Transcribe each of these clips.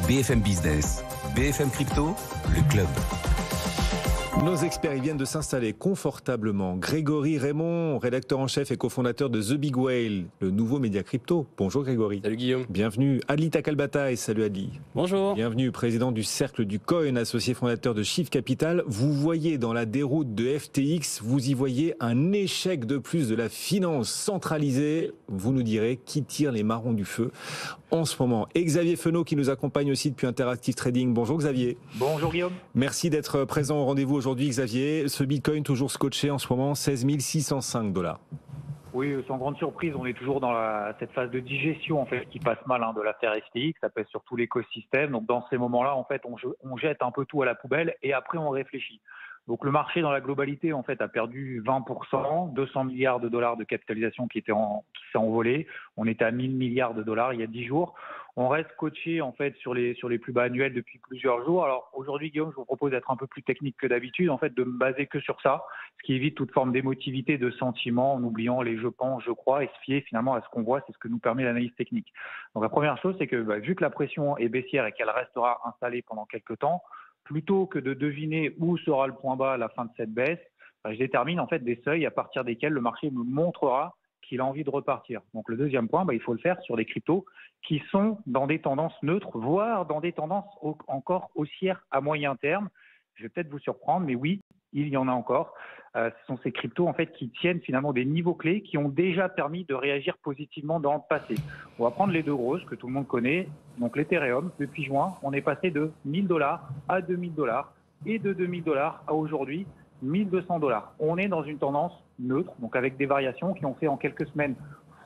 BFM Business, BFM Crypto, le club. Nos experts ils viennent de s'installer confortablement. Grégory Raymond, rédacteur en chef et cofondateur de The Big Whale, le nouveau média crypto. Bonjour Grégory. Salut Guillaume. Bienvenue. Adli Takalbataï, salut Adli. Bonjour. Bienvenue, président du Cercle du Coin, associé fondateur de Shift Capital. Vous voyez dans la déroute de FTX, vous y voyez un échec de plus de la finance centralisée. Vous nous direz qui tire les marrons du feu en ce moment. Et Xavier Fenot qui nous accompagne aussi depuis Interactive Trading. Bonjour Xavier. Bonjour Guillaume. Merci d'être présent au rendez-vous aujourd'hui Xavier. Ce Bitcoin toujours scotché en ce moment, 16 605 $. Oui, sans grande surprise, on est toujours dans cette phase de digestion en fait qui passe mal de l'affaire FTX. Ça pèse sur tout l'écosystème. Donc dans ces moments-là, en fait, on jette un peu tout à la poubelle et après on réfléchit. Donc le marché dans la globalité en fait a perdu 20%, 200 milliards de dollars de capitalisation qui s'est envolé. On était à 1000 milliards de dollars il y a 10 jours. On reste coaché en fait sur les plus bas annuels depuis plusieurs jours. Alors aujourd'hui Guillaume, je vous propose d'être un peu plus technique que d'habitude, en fait de me baser que sur ça, ce qui évite toute forme d'émotivité, de sentiment, en oubliant les je pense, je crois et se fier finalement à ce qu'on voit, c'est ce que nous permet l'analyse technique. Donc la première chose c'est que vu que la pression est baissière et qu'elle restera installée pendant quelques temps, plutôt que de deviner où sera le point bas à la fin de cette baisse, je détermine en fait des seuils à partir desquels le marché me montrera qu'il a envie de repartir. Donc le deuxième point, il faut le faire sur des cryptos qui sont dans des tendances neutres, voire dans des tendances encore haussières à moyen terme. Je vais peut-être vous surprendre, mais oui, il y en a encore. Ce sont ces cryptos en fait qui tiennent finalement des niveaux clés qui ont déjà permis de réagir positivement dans le passé. On va prendre les deux grosses que tout le monde connaît. Donc l'Ethereum, depuis juin, on est passé de 1000 $ à 2000 $ et de 2000 $ à aujourd'hui 1200 $. On est dans une tendance neutre, donc avec des variations qui ont fait en quelques semaines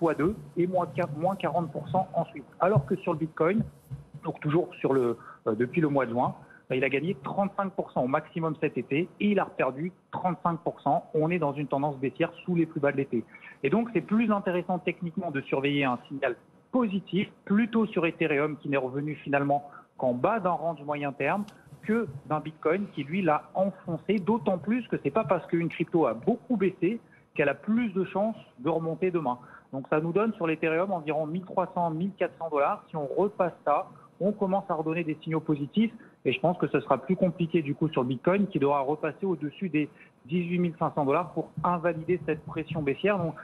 x2 et moins 40% ensuite. Alors que sur le Bitcoin, donc toujours depuis le mois de juin, il a gagné 35% au maximum cet été et il a perdu 35%. On est dans une tendance baissière sous les plus bas de l'été. Et donc, c'est plus intéressant techniquement de surveiller un signal positif, plutôt sur Ethereum qui n'est revenu finalement qu'en bas d'un range moyen terme, que d'un Bitcoin qui, lui, l'a enfoncé, d'autant plus que ce n'est pas parce qu'une crypto a beaucoup baissé qu'elle a plus de chances de remonter demain. Donc, ça nous donne sur l'Ethereum environ 1300, 1400 $. Si on repasse ça, on commence à redonner des signaux positifs et je pense que ce sera plus compliqué du coup sur le Bitcoin qui devra repasser au-dessus des 18 500 $ pour invalider cette pression baissière. Donc,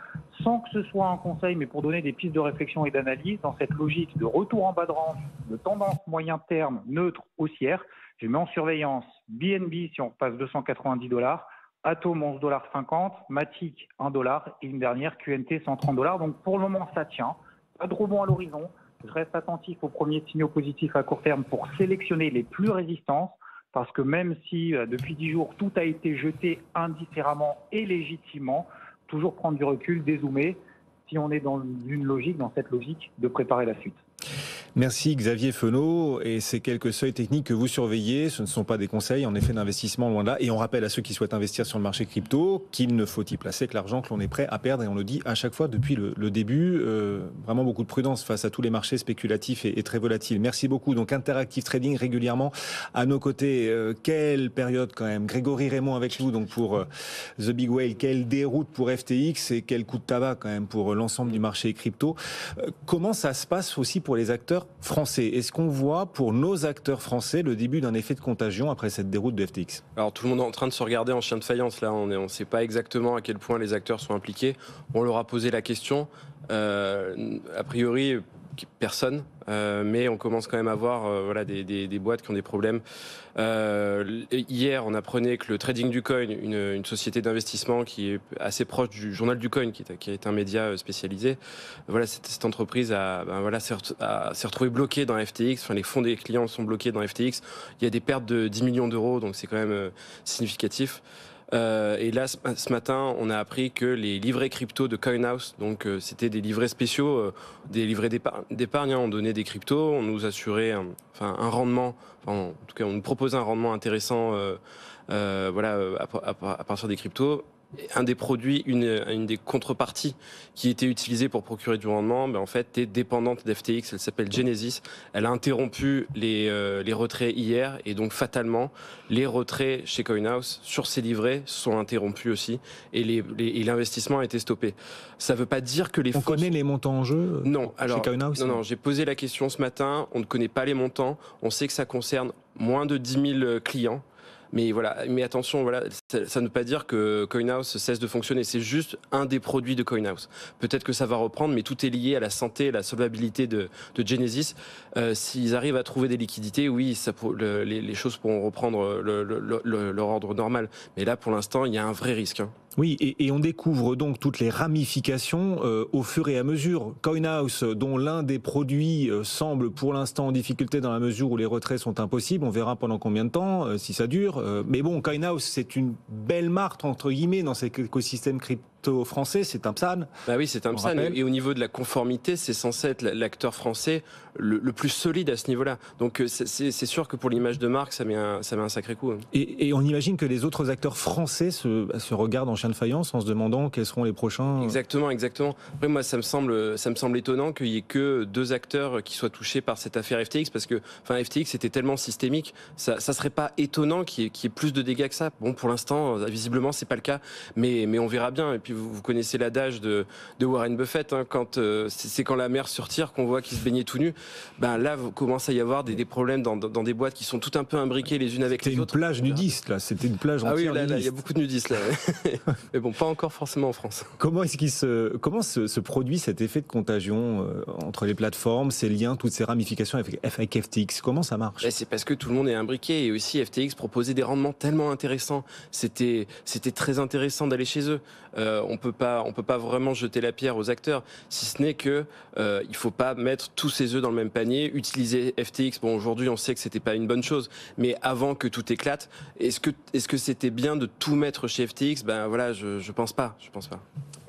sans que ce soit un conseil, mais pour donner des pistes de réflexion et d'analyse dans cette logique de retour en bas de range, de tendance moyen terme neutre haussière, je mets en surveillance BNB si on repasse 290 $, Atom 11,50 $, Matic 1 $ et une dernière QNT 130 $. Donc pour le moment ça tient, pas de rebond à l'horizon. Je reste attentif aux premiers signaux positifs à court terme pour sélectionner les plus résistants, parce que même si depuis 10 jours tout a été jeté indifféremment et légitimement, toujours prendre du recul, dézoomer, si on est dans cette logique de préparer la suite. Merci Xavier Fenot, et ces quelques seuils techniques que vous surveillez, ce ne sont pas des conseils en effet d'investissement, loin de là, et on rappelle à ceux qui souhaitent investir sur le marché crypto qu'il ne faut y placer que l'argent que l'on est prêt à perdre, et on le dit à chaque fois depuis le début, vraiment beaucoup de prudence face à tous les marchés spéculatifs et très volatiles. Merci beaucoup. Donc Interactive Trading régulièrement à nos côtés. Quelle période quand même. Grégory Raymond avec nous donc pour The Big Whale, quelle déroute pour FTX et quel coup de tabac quand même pour l'ensemble du marché crypto. Comment ça se passe aussi pour les acteurs français? Est-ce qu'on voit pour nos acteurs français le début d'un effet de contagion après cette déroute de FTX? Alors tout le monde est en train de se regarder en chien de faïence là, on ne sait pas exactement à quel point les acteurs sont impliqués. On leur a posé la question, a priori personne, mais on commence quand même à voir des boîtes qui ont des problèmes. Hier, on apprenait que le Trading du Coin, une société d'investissement qui est assez proche du Journal du Coin, qui est un média spécialisé, cette entreprise s'est retrouvée bloquée dans FTX. Enfin, les fonds des clients sont bloqués dans FTX. Il y a des pertes de 10 millions d'euros, donc c'est quand même significatif. Et là, ce matin, on a appris que les livrets crypto de CoinHouse, donc c'était des livrets spéciaux, des livrets d'épargne, on donnait des cryptos, on nous assurait un rendement, en tout cas on nous proposait un rendement intéressant à partir des cryptos. un des produits, une des contreparties qui était utilisée pour procurer du rendement, en fait, est dépendante d'FTX. Elle s'appelle Genesis. Elle a interrompu les retraits hier et donc fatalement, les retraits chez CoinHouse sur ces livrets sont interrompus aussi et l'investissement a été stoppé. Ça ne veut pas dire que les fonds... On connaît les montants en jeu chez CoinHouse? Non, j'ai posé la question ce matin. On ne connaît pas les montants. On sait que ça concerne moins de 10 000 clients. Mais voilà, mais attention, voilà, ça ne veut pas dire que CoinHouse cesse de fonctionner. C'est juste un des produits de CoinHouse. Peut-être que ça va reprendre, mais tout est lié à la santé, à la solvabilité de Genesis. S'ils arrivent à trouver des liquidités, oui, les choses pourront reprendre leur ordre normal. Mais là, pour l'instant, il y a un vrai risque. Oui, et on découvre donc toutes les ramifications au fur et à mesure. CoinHouse, dont l'un des produits semble pour l'instant en difficulté dans la mesure où les retraits sont impossibles, on verra pendant combien de temps, si ça dure. Mais bon, CoinHouse, c'est une belle marque, entre guillemets, dans cet écosystème crypto français, c'est un PSAN. Bah oui, c'est un PSAN. Et au niveau de la conformité, c'est censé être l'acteur français le plus solide à ce niveau-là. Donc c'est sûr que pour l'image de marque, ça met un sacré coup. Et on imagine que les autres acteurs français se regardent en chien de faïence en se demandant quels seront les prochains. Exactement. Après, moi, ça me semble étonnant qu'il y ait que 2 acteurs qui soient touchés par cette affaire FTX, parce que FTX était tellement systémique, ça serait pas étonnant qu'il y ait plus de dégâts que ça. Bon, pour l'instant, visiblement, c'est pas le cas, mais on verra bien. Et puis vous connaissez l'adage de Warren Buffett, hein, c'est quand la mer se retire qu'on voit qu'il se baignait tout nu. Là, commence à y avoir des problèmes dans des boîtes qui sont tout un peu imbriquées les unes avec les autres. C'était une plage nudiste, là. C'était une plage entière. Ah oui, là, il y a beaucoup de nudistes, là. Ouais. Mais bon, pas encore forcément en France. Comment se produit cet effet de contagion entre les plateformes, ces liens, toutes ces ramifications avec FTX? Comment ça marche? C'est parce que tout le monde est imbriqué et aussi FTX proposait des rendements tellement intéressants. C'était très intéressant d'aller chez eux. On peut pas vraiment jeter la pierre aux acteurs, si ce n'est que il faut pas mettre tous ses œufs dans le même panier. Utiliser FTX, bon, aujourd'hui on sait que c'était pas une bonne chose, mais avant que tout éclate, est-ce que c'était bien de tout mettre chez FTX? Je pense pas.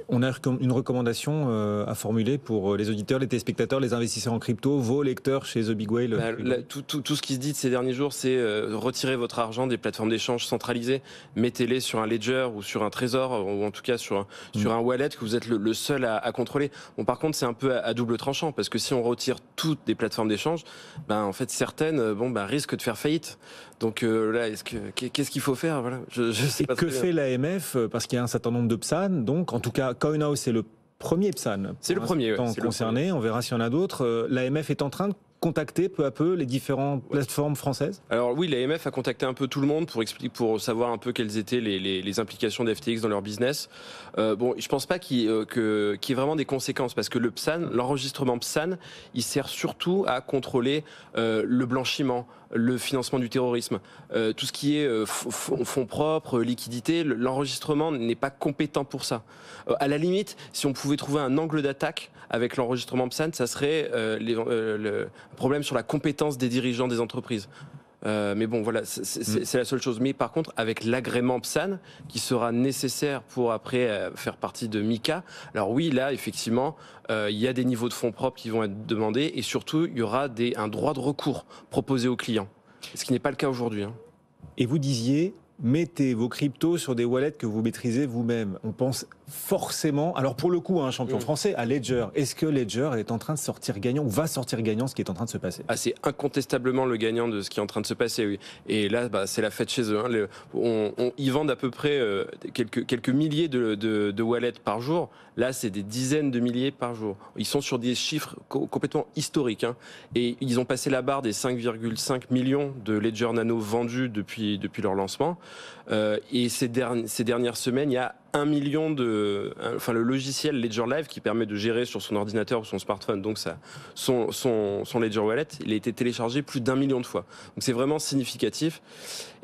On a une recommandation à formuler pour les auditeurs, les téléspectateurs, les investisseurs en crypto, vos lecteurs chez The Big Whale. Tout ce qui se dit de ces derniers jours, c'est retirer votre argent des plateformes d'échange centralisées, mettez-les sur un ledger ou sur un trésor, ou en tout cas sur un wallet que vous êtes le seul à contrôler. Bon, par contre, c'est un peu à double tranchant, parce que si on retire toutes des plateformes d'échange, en fait, certaines risquent de faire faillite. Donc là, qu'est-ce qu'il faut faire? Voilà, je sais pas. Que fait l'AMF? Parce qu'il y a un certain nombre de PSAN, donc en tout cas, CoinHouse, c'est le premier PSAN. C'est le premier, concerné. On verra s'il y en a d'autres. L'AMF est en train de contacter peu à peu les différentes plateformes françaises? Alors oui, l'AMF a contacté un peu tout le monde pour savoir un peu quelles étaient les implications d'FTX dans leur business. Je pense pas qu'il y ait vraiment des conséquences, parce que le PSAN, l'enregistrement PSAN, il sert surtout à contrôler le blanchiment, le financement du terrorisme, tout ce qui est fonds propres, liquidité. L'enregistrement n'est pas compétent pour ça. À la limite, si on pouvait trouver un angle d'attaque avec l'enregistrement PSAN, ça serait le problème sur la compétence des dirigeants des entreprises. Mais bon, voilà, c'est la seule chose. Mais par contre, avec l'agrément PSAN, qui sera nécessaire pour après faire partie de MiCA, alors oui, là, effectivement, il y a des niveaux de fonds propres qui vont être demandés, et surtout, il y aura un droit de recours proposé aux clients, ce qui n'est pas le cas aujourd'hui. Et vous disiez, mettez vos cryptos sur des wallets que vous maîtrisez vous-même. On pense forcément, alors pour le coup, un champion français, à Ledger. Est-ce que Ledger est en train de sortir gagnant, ou va sortir gagnant, ce qui est en train de se passer? C'est incontestablement le gagnant de ce qui est en train de se passer, oui. Et là, c'est la fête chez eux. Ils vendent à peu près quelques milliers de wallets par jour. Là, c'est des dizaines de milliers par jour. Ils sont sur des chiffres complètement historiques. Et ils ont passé la barre des 5,5 millions de Ledger Nano vendus depuis leur lancement. Et ces dernières semaines, il y a 1 million le logiciel Ledger Live, qui permet de gérer sur son ordinateur ou son smartphone, donc son Ledger Wallet, il a été téléchargé plus d'1 million de fois. Donc c'est vraiment significatif.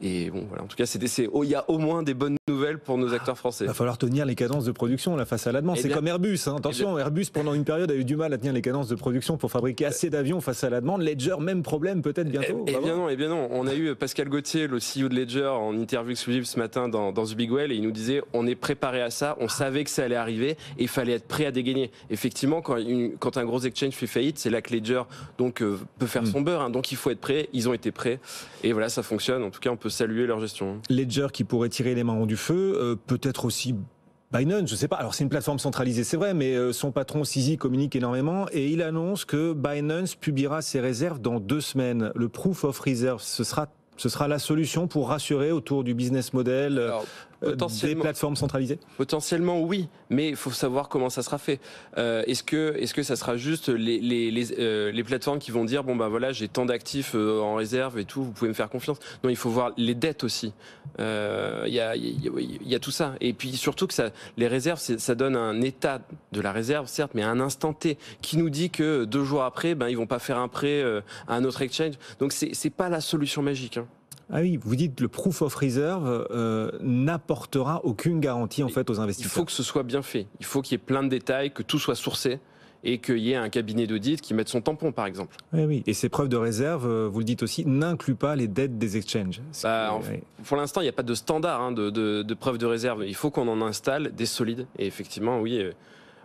Et bon, voilà, en tout cas, il y a au moins des bonnes nouvelles pour nos acteurs français. Il va falloir tenir les cadences de production là, face à la demande. C'est comme Airbus. Attention, Airbus, pendant une période, a eu du mal à tenir les cadences de production pour fabriquer assez d'avions face à la demande. Ledger, même problème peut-être bientôt. Eh bien non. On a eu Pascal Gauthier, le CEO de Ledger, en interview exclusive ce matin dans The Big Whale, et il nous disait on est préparé préparé à ça, on savait que ça allait arriver et il fallait être prêt à dégainer. Effectivement, quand un gros exchange fait faillite, c'est là que Ledger peut faire son beurre, hein, donc il faut être prêt, ils ont été prêts et voilà, ça fonctionne. En tout cas, on peut saluer leur gestion. Ledger qui pourrait tirer les mains du feu, peut-être aussi Binance, je sais pas. Alors c'est une plateforme centralisée, c'est vrai, mais son patron CZ communique énormément et il annonce que Binance publiera ses réserves dans 2 semaines. Le Proof of Reserve, ce sera la solution pour rassurer autour du business model des plateformes centralisées? Potentiellement oui, mais il faut savoir comment ça sera fait. Est-ce que ça sera juste les plateformes qui vont dire bon bah voilà, j'ai tant d'actifs en réserve et tout, vous pouvez me faire confiance? Non, il faut voir les dettes aussi. Il y a tout ça, et puis surtout que les réserves, ça donne un état de la réserve certes, mais à un instant T qui nous dit que 2 jours après, ils vont pas faire un prêt à un autre exchange. Donc c'est pas la solution magique. Hein. Ah oui, vous dites le proof of reserve n'apportera aucune garantie en fait aux investisseurs. Il faut que ce soit bien fait. Il faut qu'il y ait plein de détails, que tout soit sourcé et qu'il y ait un cabinet d'audit qui mette son tampon, par exemple. Oui. Et ces preuves de réserve, vous le dites aussi, n'incluent pas les dettes des exchanges. Pour l'instant, il n'y a pas de standard de preuves de réserve. Il faut qu'on en installe des solides. Et effectivement, oui.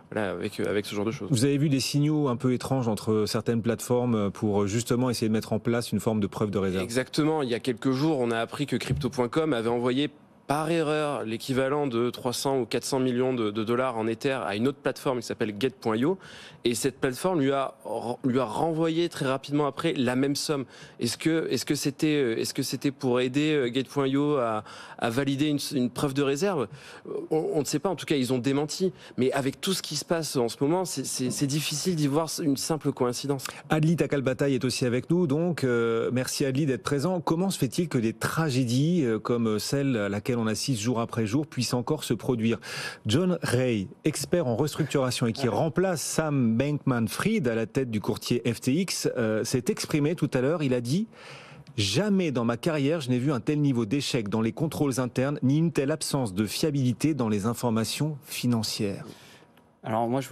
Voilà, avec ce genre de choses. Vous avez vu des signaux un peu étranges entre certaines plateformes pour justement essayer de mettre en place une forme de preuve de réserve? Exactement. Il y a quelques jours, on a appris que Crypto.com avait envoyé par erreur l'équivalent de 300 ou 400 millions de dollars en Ether à une autre plateforme qui s'appelle Get.io, et cette plateforme lui a renvoyé très rapidement après la même somme. Est-ce que c'était pour aider Get.io à valider une preuve de réserve? On ne sait pas. En tout cas, ils ont démenti. Mais avec tout ce qui se passe en ce moment, c'est difficile d'y voir une simple coïncidence. Adli Takalbataï est aussi avec nous, donc merci Adli d'être présent. Comment se fait-il que des tragédies comme celle à laquelle on assiste jour après jour puissent encore se produire? John Ray, expert en restructuration et qui remplace Sam Bankman-Fried à la tête du courtier FTX, s'est exprimé tout à l'heure. Il a dit: jamais dans ma carrière je n'ai vu un tel niveau d'échec dans les contrôles internes, ni une telle absence de fiabilité dans les informations financières. Alors moi, je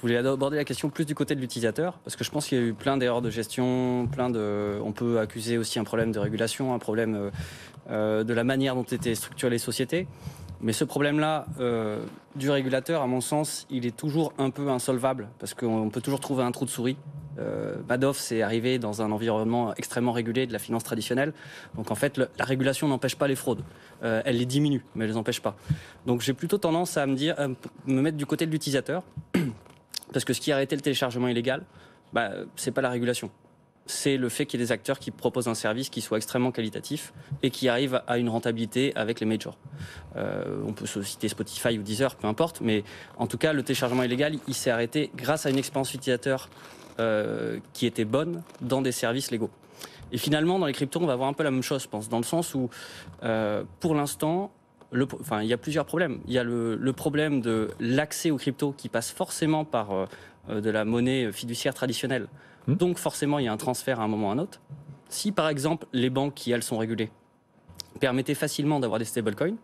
voulais aborder la question plus du côté de l'utilisateur, parce que je pense qu'il y a eu plein d'erreurs de gestion, on peut accuser aussi un problème de régulation, un problème de la manière dont étaient structurées les sociétés. Mais ce problème-là du régulateur, à mon sens, il est toujours un peu insolvable, parce qu'on peut toujours trouver un trou de souris. Madoff, c'est arrivé dans un environnement extrêmement régulé de la finance traditionnelle. Donc en fait, la régulation n'empêche pas les fraudes. Elle les diminue, mais elle les empêche pas. Donc j'ai plutôt tendance à me mettre du côté de l'utilisateur, parce que ce qui a arrêté le téléchargement illégal, c'est pas la régulation. C'est le fait qu'il y ait des acteurs qui proposent un service qui soit extrêmement qualitatif et qui arrive à une rentabilité avec les majors. On peut citer Spotify ou Deezer, peu importe, mais en tout cas, le téléchargement illégal, il s'est arrêté grâce à une expérience utilisateur qui était bonne dans des services légaux. Et finalement, dans les cryptos, on va avoir un peu la même chose, je pense, dans le sens où, pour l'instant, il y a plusieurs problèmes. Il y a le problème de l'accès aux cryptos qui passe forcément par de la monnaie fiduciaire traditionnelle. Donc forcément, il y a un transfert à un moment ou à un autre. Si par exemple, les banques qui, elles, sont régulées, permettaient facilement d'avoir des stablecoins,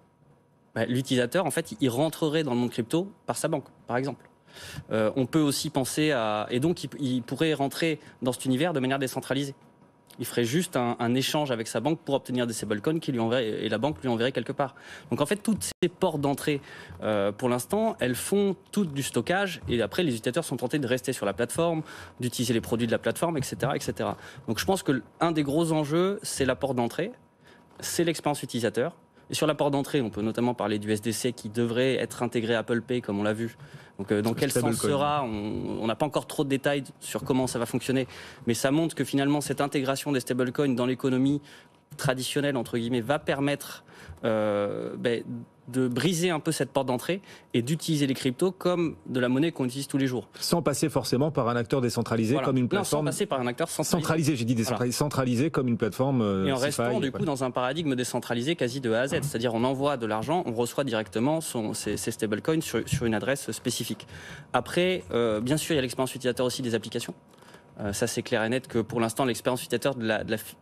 l'utilisateur, en fait, il rentrerait dans le monde crypto par sa banque, par exemple. On peut aussi penser à... Et donc, il pourrait rentrer dans cet univers de manière décentralisée. Il ferait juste un échange avec sa banque pour obtenir des stablecoins et la banque lui enverrait quelque part. Donc en fait, toutes ces portes d'entrée, pour l'instant, elles font toutes du stockage et après, les utilisateurs sont tentés de rester sur la plateforme, d'utiliser les produits de la plateforme, etc., etc. Donc je pense qu'un des gros enjeux, c'est la porte d'entrée, c'est l'expérience utilisateur. Et sur la porte d'entrée, on peut notamment parler du SDC qui devrait être intégré à Apple Pay, comme on l'a vu. Donc, dans quel sens sera, on n'a pas encore trop de détails sur comment ça va fonctionner, mais ça montre que finalement cette intégration des stablecoins dans l'économie traditionnelle, entre guillemets, va permettre de briser un peu cette porte d'entrée et d'utiliser les cryptos comme de la monnaie qu'on utilise tous les jours. Sans passer forcément par un acteur décentralisé comme une plateforme. Non, sans passer par un acteur centralisé, j'ai dit décentralisé, centralisé comme une plateforme. Et en restant du coup dans un paradigme décentralisé quasi de A à Z, c'est-à-dire on envoie de l'argent, on reçoit directement ces stablecoins sur une adresse spécifique. Après, bien sûr, il y a l'expérience utilisateur aussi des applications. Ça, c'est clair et net que pour l'instant, l'expérience utilisateur de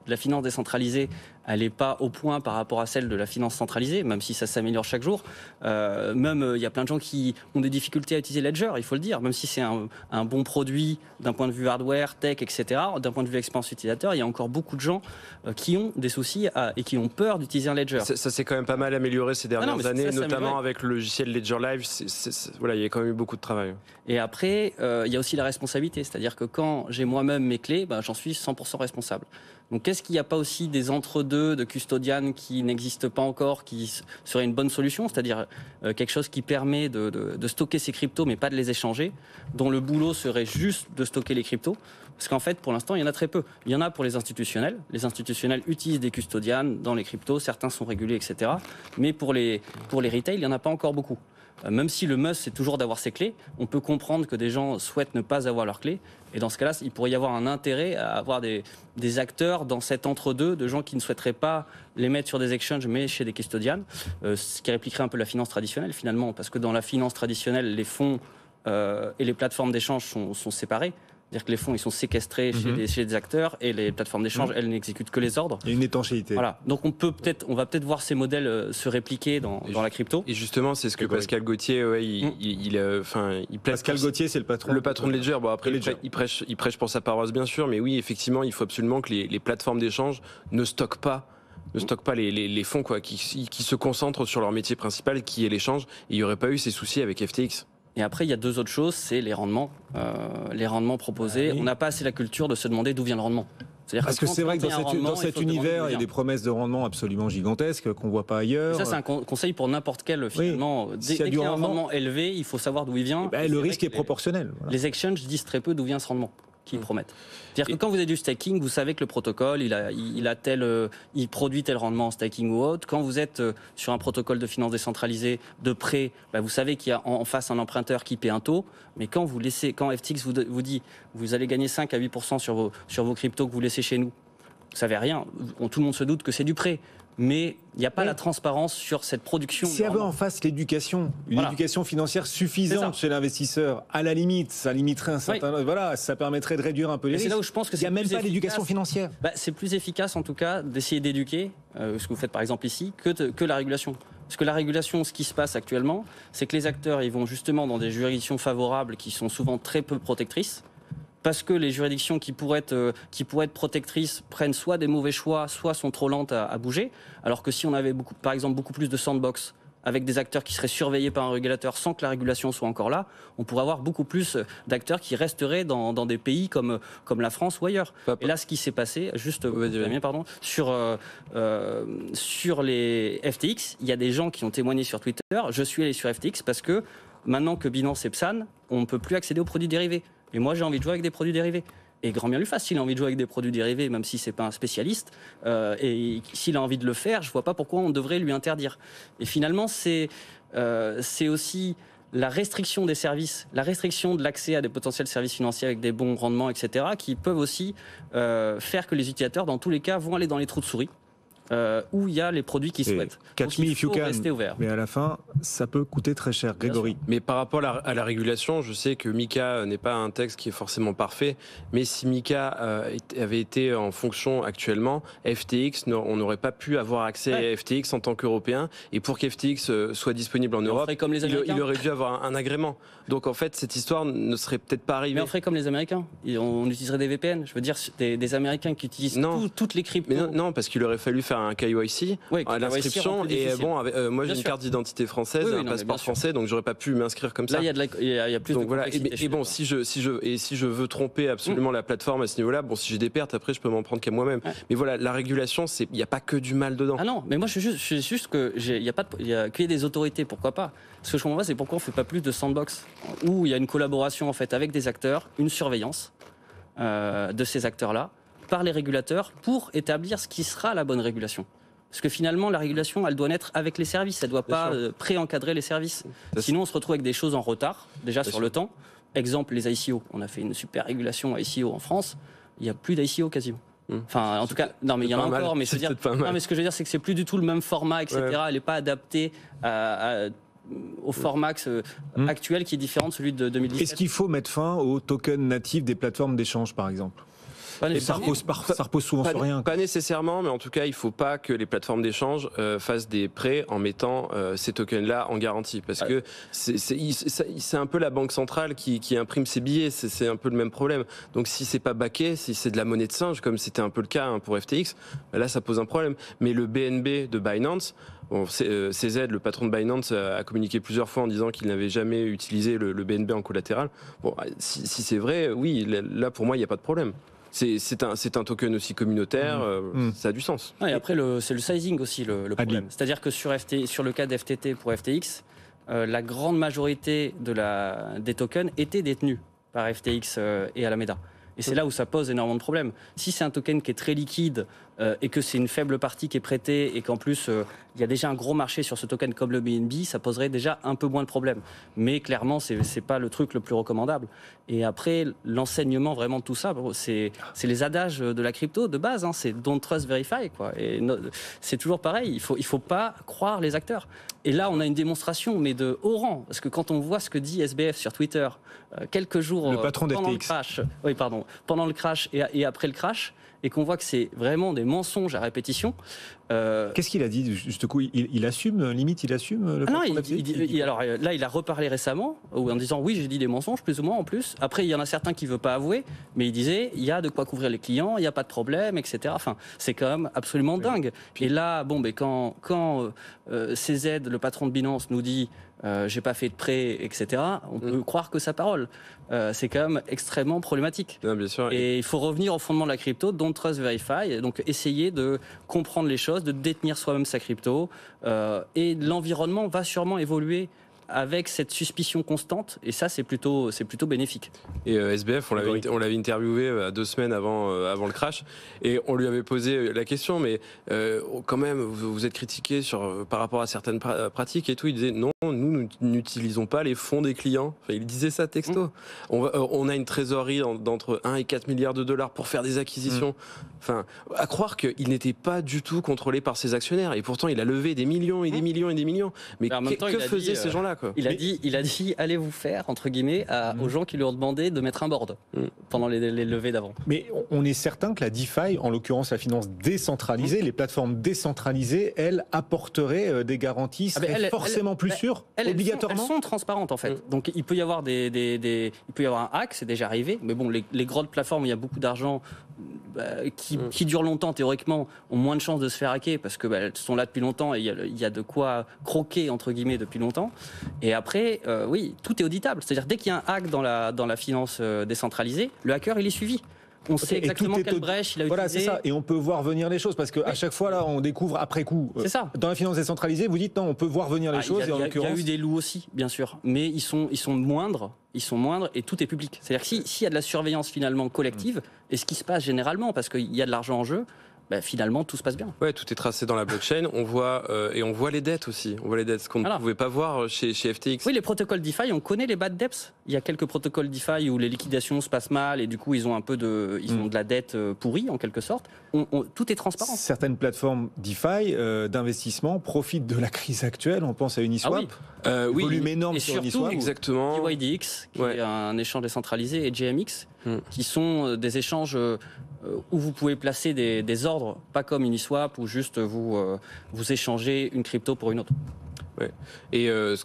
la finance décentralisée, elle n'est pas au point par rapport à celle de la finance centralisée, même si ça s'améliore chaque jour. Il y a plein de gens qui ont des difficultés à utiliser Ledger, il faut le dire, même si c'est un bon produit d'un point de vue hardware, tech, etc. D'un point de vue expérience utilisateur, il y a encore beaucoup de gens qui ont des soucis et qui ont peur d'utiliser un Ledger. Ça s'est quand même pas mal amélioré ces dernières années, notamment avec le logiciel Ledger Live. Voilà, il y a quand même eu beaucoup de travail. Et après, il y a aussi la responsabilité, c'est-à-dire que quand j'ai moi-même mes clés, j'en suis 100% responsable. Donc qu'est-ce qu'il n'y a pas aussi des entre-deux de custodian qui n'existent pas encore, qui serait une bonne solution, c'est-à-dire quelque chose qui permet de stocker ces cryptos mais pas de les échanger, dont le boulot serait juste de stocker les cryptos, parce qu'en fait pour l'instant il y en a très peu. Il y en a pour les institutionnels utilisent des custodians dans les cryptos, certains sont régulés, etc. Mais pour les retail, il n'y en a pas encore beaucoup. Même si le must, c'est toujours d'avoir ses clés, on peut comprendre que des gens souhaitent ne pas avoir leurs clés. Et dans ce cas-là, il pourrait y avoir un intérêt à avoir des acteurs dans cet entre-deux, de gens qui ne souhaiteraient pas les mettre sur des exchanges, mais chez des custodians. Ce qui répliquerait un peu la finance traditionnelle, finalement, parce que dans la finance traditionnelle, les fonds et les plateformes d'échange sont séparés. C'est-à-dire que les fonds, ils sont séquestrés chez des acteurs et les plateformes d'échange, elles n'exécutent que les ordres. Il y a une étanchéité. Voilà. Donc on va peut-être voir ces modèles se répliquer dans la crypto. Et justement, c'est ce que Pascal Gauthier, il plaide. Pascal Gauthier, c'est le patron de Ledger. Bon, après, il prêche pour sa paroisse, bien sûr, mais oui, effectivement, il faut absolument que les plateformes d'échange ne stockent pas les fonds qui se concentrent sur leur métier principal, qui est l'échange. Et il n'y aurait pas eu ces soucis avec FTX. Et après, il y a deux autres choses, c'est les rendements proposés. Oui. On n'a pas assez la culture de se demander d'où vient le rendement. Parce que c'est vrai que dans cet univers, il y a des promesses de rendement absolument gigantesques qu'on ne voit pas ailleurs. Et ça, c'est un conseil pour n'importe quel, finalement. Oui. Dès qu'il y a un rendement élevé, il faut savoir d'où il vient. Le risque est proportionnel. Voilà. Les exchanges disent très peu d'où vient ce rendement qu'ils promettent. C'est-à-dire que quand vous avez du staking, vous savez que le protocole, il produit tel rendement en staking ou autre. Quand vous êtes sur un protocole de finance décentralisée de prêt, vous savez qu'il y a en face un emprunteur qui paie un taux. Mais quand FTX vous dit vous allez gagner 5 à 8% sur vos cryptos que vous laissez chez nous, vous savez rien. Tout le monde se doute que c'est du prêt. Mais il n'y a pas la transparence sur cette production. S'il y avait en face l'éducation, éducation financière suffisante chez l'investisseur, à la limite, ça limiterait un certain... Voilà, ça permettrait de réduire un peu les risques. C'est là où je pense que il n'y a même pas l'éducation financière. C'est plus efficace, en tout cas, d'essayer d'éduquer, ce que vous faites par exemple ici, que la régulation. Parce que la régulation, ce qui se passe actuellement, c'est que les acteurs, ils vont justement dans des juridictions favorables qui sont souvent très peu protectrices. Parce que les juridictions qui pourraient être protectrices prennent soit des mauvais choix, soit sont trop lentes à bouger. Alors que si on avait par exemple beaucoup plus de sandbox avec des acteurs qui seraient surveillés par un régulateur sans que la régulation soit encore là, on pourrait avoir beaucoup plus d'acteurs qui resteraient dans des pays comme la France ou ailleurs. Et là, ce qui s'est passé, sur les FTX, il y a des gens qui ont témoigné sur Twitter. Je suis allé sur FTX parce que maintenant que Binance et Psan, on ne peut plus accéder aux produits dérivés. Et moi, j'ai envie de jouer avec des produits dérivés. Et grand bien lui fasse, s'il a envie de jouer avec des produits dérivés, même si ce n'est pas un spécialiste, et s'il a envie de le faire, je ne vois pas pourquoi on devrait lui interdire. Et finalement, c'est aussi la restriction des services, la restriction de l'accès à des potentiels services financiers avec des bons rendements, etc., qui peuvent aussi faire que les utilisateurs, dans tous les cas, vont aller dans les trous de souris. Où il y a les produits qu'ils souhaitent. Catch me if you can. Mais à la fin, ça peut coûter très cher. Grégory. Mais par rapport à la régulation, je sais que MiCA n'est pas un texte qui est forcément parfait, mais si MiCA avait été en fonction actuellement, FTX, on n'aurait pas pu avoir accès à FTX en tant qu'Européen. Et pour qu'FTX soit disponible en Europe, il aurait dû avoir un agrément. Donc en fait, cette histoire ne serait peut-être pas arrivée. Mais on ferait comme les Américains. On utiliserait des VPN. Je veux dire, des Américains qui utilisent toutes les cryptos. Mais non, parce qu'il aurait fallu faire un KYC à l'inscription. Et moi j'ai une carte d'identité française, un passeport français, donc j'aurais pas pu m'inscrire comme ça. Là, il y a plus de complexité. Et bon, si je veux tromper absolument la plateforme à ce niveau-là, si j'ai des pertes, après je peux m'en prendre qu'à moi-même. Mais voilà, la régulation, il n'y a pas que du mal dedans. Ah non, mais moi je suis juste que qu'il y a des autorités, pourquoi pas. Ce que je comprends pas, c'est pourquoi on fait pas plus de sandbox où il y a une collaboration en fait avec des acteurs, une surveillance de ces acteurs-là par les régulateurs pour établir ce qui sera la bonne régulation. Parce que finalement, la régulation, elle doit naître avec les services, elle ne doit pas pré-encadrer les services. Sinon, on se retrouve avec des choses en retard, déjà sur le temps. Exemple, les ICO. On a fait une super régulation ICO en France. Il n'y a plus d'ICO quasiment. Enfin, en tout cas, non, mais il y en a encore. Mais, ce que je veux dire, c'est que c'est plus du tout le même format, etc. Elle n'est pas adaptée au format actuel qui est différent de celui de 2017. Est-ce qu'il faut mettre fin aux tokens natifs des plateformes d'échange, par exemple ? Et ça repose souvent sur rien. Pas nécessairement, mais en tout cas, il ne faut pas que les plateformes d'échange fassent des prêts en mettant ces tokens-là en garantie. Parce que c'est un peu la banque centrale qui imprime ses billets. C'est un peu le même problème. Donc si c'est pas backé, si c'est de la monnaie de singe, comme c'était un peu le cas pour FTX, là, ça pose un problème. Mais le BNB de Binance, CZ, le patron de Binance, a communiqué plusieurs fois en disant qu'il n'avait jamais utilisé le BNB en collatéral. Bon, si c'est vrai, oui, là, pour moi, il n'y a pas de problème. C'est un token aussi communautaire, ça a du sens. Et après, c'est le sizing aussi le problème. C'est-à-dire que sur le cas d'FTT pour FTX, la grande majorité des tokens étaient détenus par FTX et Alameda. Et c'est là où ça pose énormément de problèmes. Si c'est un token qui est très liquide et que c'est une faible partie qui est prêtée et qu'en plus il y a déjà un gros marché sur ce token comme le BNB, ça poserait déjà un peu moins de problèmes. Mais clairement, c'est pas le truc le plus recommandable. Et après, l'enseignement vraiment de tout ça, c'est les adages de la crypto de base. C'est don't trust, verify, quoi. Et c'est toujours pareil. Il faut pas croire les acteurs. Et là, on a une démonstration, mais de haut rang, parce que quand on voit ce que dit SBF sur Twitter quelques jours le patron pendant le d'FTX. crash, pendant le crash et après le crash, et qu'on voit que c'est vraiment des mensonges à répétition. Qu'est-ce qu'il a dit juste coup, il assume, limite, il assume le patron d'FTX. Alors là, il a reparlé récemment en disant oui, j'ai dit des mensonges, plus ou moins en plus. Après, il y en a certains qui ne veulent pas avouer, mais il disait il y a de quoi couvrir les clients, il n'y a pas de problème, etc. Enfin, c'est quand même absolument dingue. Et là, quand CZ, le patron de Binance, nous dit j'ai pas fait de prêt, etc., on peut croire que sa parole. C'est quand même extrêmement problématique. Non, bien sûr. Et il faut revenir au fondement de la crypto, don't trust, verify, donc essayer de comprendre les choses, de détenir soi-même sa crypto, et l'environnement va sûrement évoluer avec cette suspicion constante, et ça c'est plutôt bénéfique. Et SBF, on l'avait interviewé 2 semaines avant le crash, et on lui avait posé la question, mais quand même vous êtes critiqué par rapport à certaines pratiques et tout. Il disait non, nous n'utilisons pas les fonds des clients. Enfin, il disait ça texto. On a une trésorerie d'entre 1 et 4 milliards de dollars pour faire des acquisitions. Enfin, à croire qu'il n'était pas du tout contrôlé par ses actionnaires, et pourtant il a levé des millions et des millions et des millions. Mais que faisaient ces gens-là, quoi? Il a dit allez vous faire, entre guillemets, aux gens qui lui ont demandé de mettre un board pendant les levées d'avant. Mais on est certain que la DeFi, en l'occurrence la finance décentralisée, les plateformes décentralisées, elles apporteraient des garanties, seraient forcément plus sûres, obligatoirement. Elles sont transparentes en fait. Donc il peut y avoir il peut y avoir un hack, c'est déjà arrivé. Mais bon, les grandes plateformes où il y a beaucoup d'argent qui durent longtemps, théoriquement, ont moins de chances de se faire hacker parce que elles sont là depuis longtemps et il y a de quoi croquer, entre guillemets, depuis longtemps. Et après, oui, tout est auditable. C'est-à-dire, dès qu'il y a un hack dans la finance décentralisée, le hacker, il est suivi. On sait exactement quelle brèche il a utilisé. Voilà, c'est ça. Et on peut voir venir les choses parce qu'à chaque fois, là, on découvre après coup. C'est ça. Dans la finance décentralisée, vous dites non, on peut voir venir les choses. Il y a eu des loups aussi, bien sûr. Mais ils sont moindres. Ils sont moindres et tout est public. C'est-à-dire que s'il y a de la surveillance finalement collective, et ce qui se passe généralement, parce qu'il y a de l'argent en jeu, finalement tout se passe bien. Ouais, tout est tracé dans la blockchain. On voit les dettes aussi. On voit les dettes, ce qu'on ne pouvait pas voir chez FTX. Oui, les protocoles DeFi, on connaît les bad debts. Il y a quelques protocoles DeFi où les liquidations se passent mal et du coup ils ont un peu de la dette pourrie en quelque sorte. Tout est transparent. Certaines plateformes DeFi d'investissement profitent de la crise actuelle. On pense à Uniswap. Oui, volume énorme et sur surtout, Uniswap. Exactement. DYDX, qui est un échange décentralisé, et JMX, qui sont des échanges où vous pouvez placer des ordres, pas comme Uniswap, où juste vous échangez une crypto pour une autre. Ouais.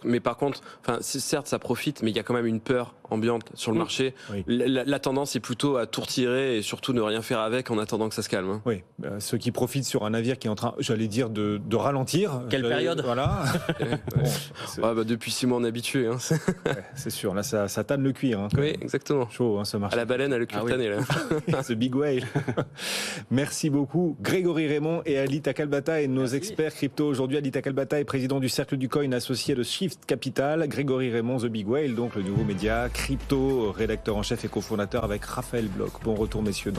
Mais par contre, certes, ça profite, mais il y a quand même une peur ambiante sur le marché. Oui. La tendance est plutôt à tout retirer et surtout ne rien faire avec en attendant que ça se calme. Oui, ceux qui profitent sur un navire qui est en train, j'allais dire, de ralentir. Quelle période? Voilà. Depuis 6 mois, on est habitué. Hein. C'est sûr, là, ça tanne le cuir. Oui, exactement. Chaud, ce marché. À la baleine, à le cuir tanné, là. Ce big whale. Merci beaucoup, Grégory Raymond et Ali Takalbata, et nos experts crypto aujourd'hui. Ali Takalbata est président du Cercle du Coin, associé de Shift Capital. Grégory Raymond, The Big Whale, donc le nouveau média crypto, rédacteur en chef et cofondateur avec Raphaël Bloch. Bon retour, messieurs.